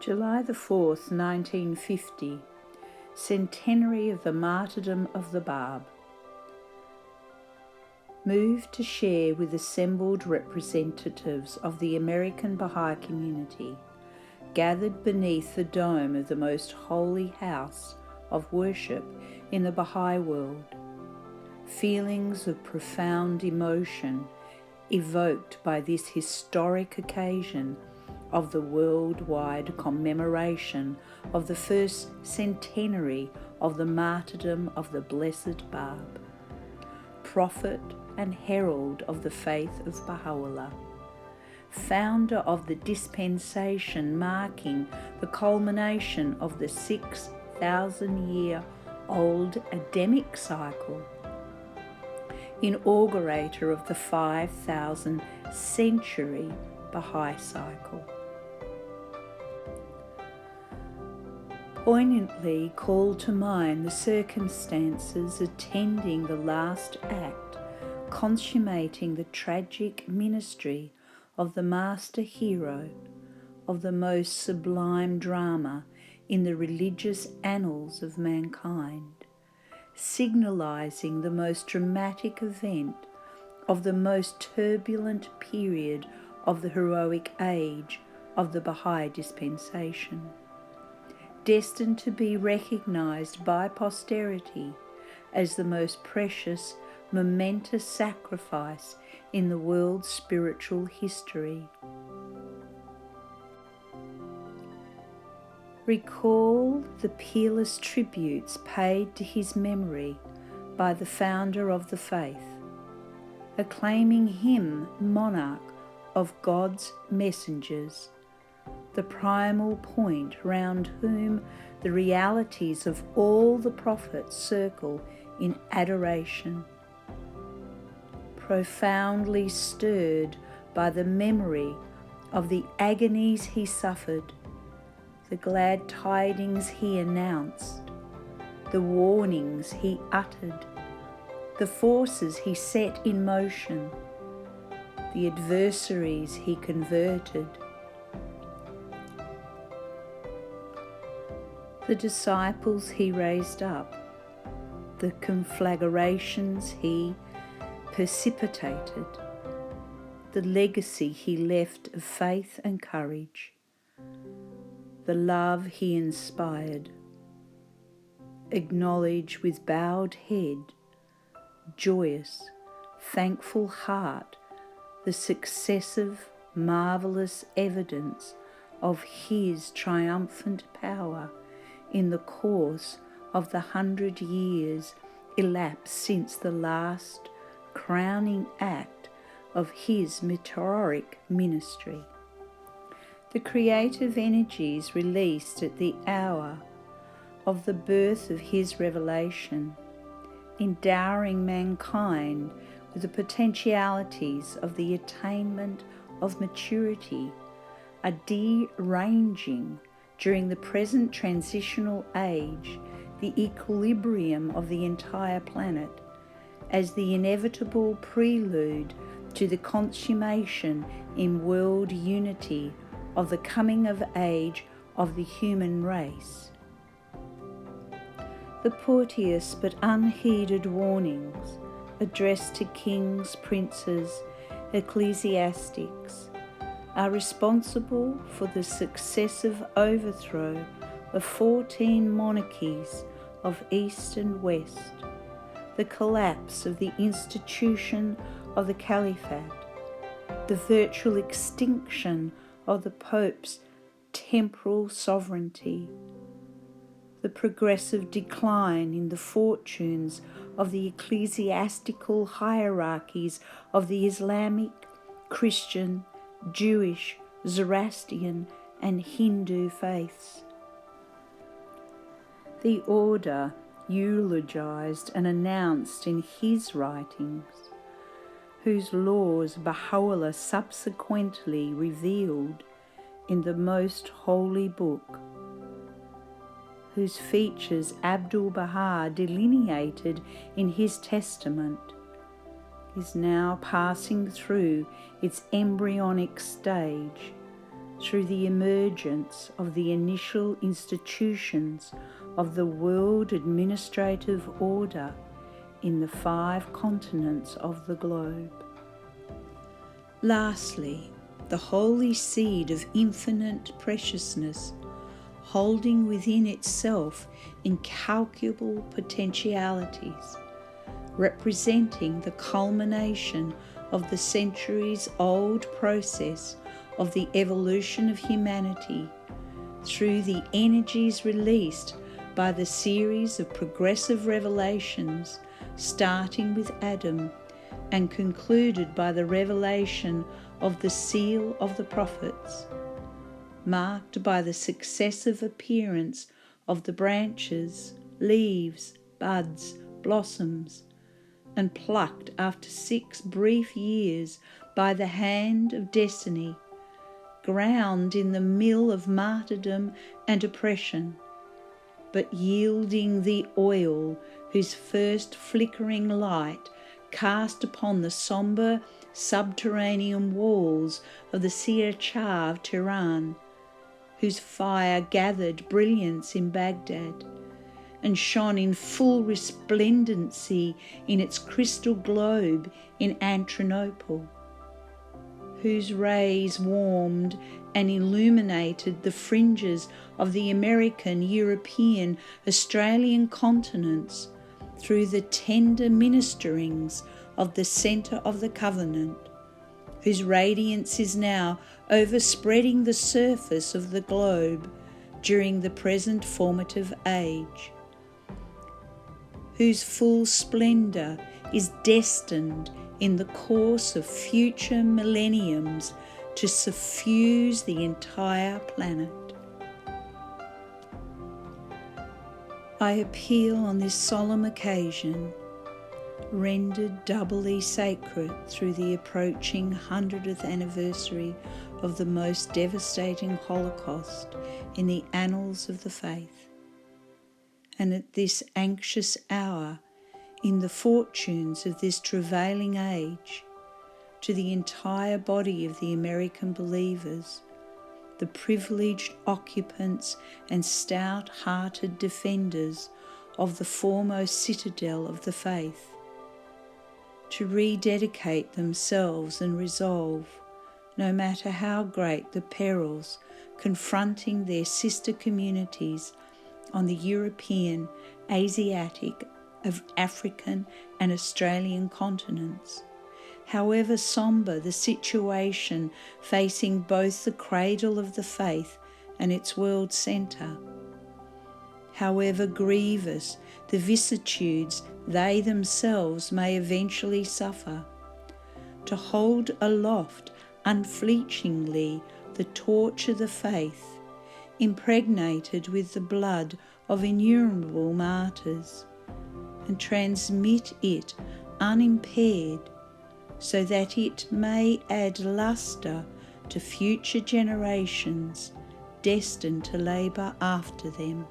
July the 4th, 1950, Centenary of the Martyrdom of the Báb. Moved to share with assembled representatives of the American Baha'i community, gathered beneath the dome of the most holy house of worship in the Baha'i world, feelings of profound emotion evoked by this historic occasion of the worldwide commemoration of the first centenary of the martyrdom of the Blessed Báb, prophet and herald of the faith of Baha'u'llah, founder of the dispensation marking the culmination of the 6,000-year-old Adamic cycle, inaugurator of the 5,000-century Baha'i cycle. Poignantly call to mind the circumstances attending the last act, consummating the tragic ministry of the master hero of the most sublime drama in the religious annals of mankind, signalising the most dramatic event of the most turbulent period of the heroic age of the Baha'i dispensation, destined to be recognised by posterity as the most precious, momentous sacrifice in the world's spiritual history. Recall the peerless tributes paid to his memory by the founder of the faith, acclaiming him monarch of God's messengers, the primal point round whom the realities of all the prophets circle in adoration. Profoundly stirred by the memory of the agonies he suffered, the glad tidings he announced, the warnings he uttered, the forces he set in motion, the adversaries he converted, the disciples he raised up, the conflagrations he precipitated, the legacy he left of faith and courage, the love he inspired. Acknowledge with bowed head, joyous, thankful heart, the successive, marvellous evidence of his triumphant power in the course of the 100 years elapsed since the last crowning act of his meteoric ministry. The creative energies released at the hour of the birth of his revelation, endowing mankind with the potentialities of the attainment of maturity, are deranging during the present transitional age the equilibrium of the entire planet as the inevitable prelude to the consummation in world unity of the coming of age of the human race. The piteous but unheeded warnings addressed to kings, princes, ecclesiastics are responsible for the successive overthrow of 14 monarchies of East and West, the collapse of the institution of the Caliphate, the virtual extinction of the Pope's temporal sovereignty, the progressive decline in the fortunes of the ecclesiastical hierarchies of the Islamic, Christian, Jewish, Zoroastrian and Hindu faiths. The order eulogized and announced in his writings, whose laws Baha'u'llah subsequently revealed in the most holy book, whose features Abdu'l-Baha delineated in his testament, is now passing through its embryonic stage through the emergence of the initial institutions of the world administrative order in the 5 continents of the globe. Lastly, the holy seed of infinite preciousness, holding within itself incalculable potentialities, representing the culmination of the centuries-old process of the evolution of humanity through the energies released by the series of progressive revelations starting with Adam and concluded by the revelation of the seal of the prophets, marked by the successive appearance of the branches, leaves, buds, blossoms, and plucked after 6 brief years by the hand of destiny, ground in the mill of martyrdom and oppression, but yielding the oil whose first flickering light cast upon the sombre subterranean walls of the Siyar of Tehran, whose fire gathered brilliance in Baghdad and shone in full resplendency in its crystal globe in Adrianople, whose rays warmed and illuminated the fringes of the American, European, Australian continents through the tender ministerings of the centre of the covenant, whose radiance is now overspreading the surface of the globe during the present formative age, whose full splendour is destined in the course of future millenniums to suffuse the entire planet. I appeal on this solemn occasion, rendered doubly sacred through the approaching 100th anniversary of the most devastating Holocaust in the annals of the faith, and at this anxious hour in the fortunes of this travailing age, to the entire body of the American believers, the privileged occupants and stout-hearted defenders of the foremost citadel of the faith, to rededicate themselves and resolve, no matter how great the perils confronting their sister communities on the European, Asiatic, African and Australian continents, however sombre the situation facing both the cradle of the faith and its world centre, however grievous the vicissitudes they themselves may eventually suffer, to hold aloft unflinchingly the torch of the faith, impregnated with the blood of innumerable martyrs, and transmit it unimpaired, so that it may add lustre to future generations destined to labour after them.